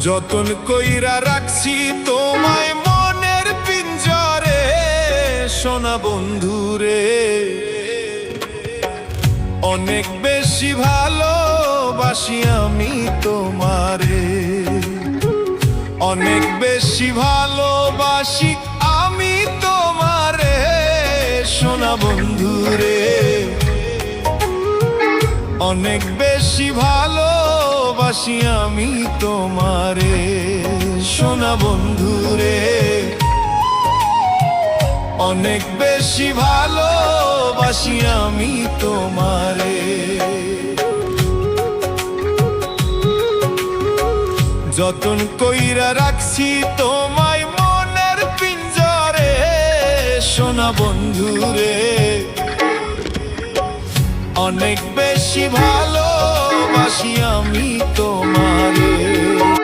যতন কইরা রাখছি তোমায় মনের পিঞ্জরে, সোনা বন্ধুরে। অনেক বেশি ভালোবাসি আমি তোমারে, অনেক বেশি ভালোবাসি আমি তোমারে, সোনা বন্ধুরে। অনেক বেশি ভালোবাসি আমি তোমারে, সোনা বন্ধুরে। অনেক বেশি ভালোবাসি আমি তোমারে। যতন কইরা রাখছি তোমায় মনের পিঞ্জরে, সোনা বন্ধুরে। অনেক বেশি ভালোবাসি আমি তোমারে।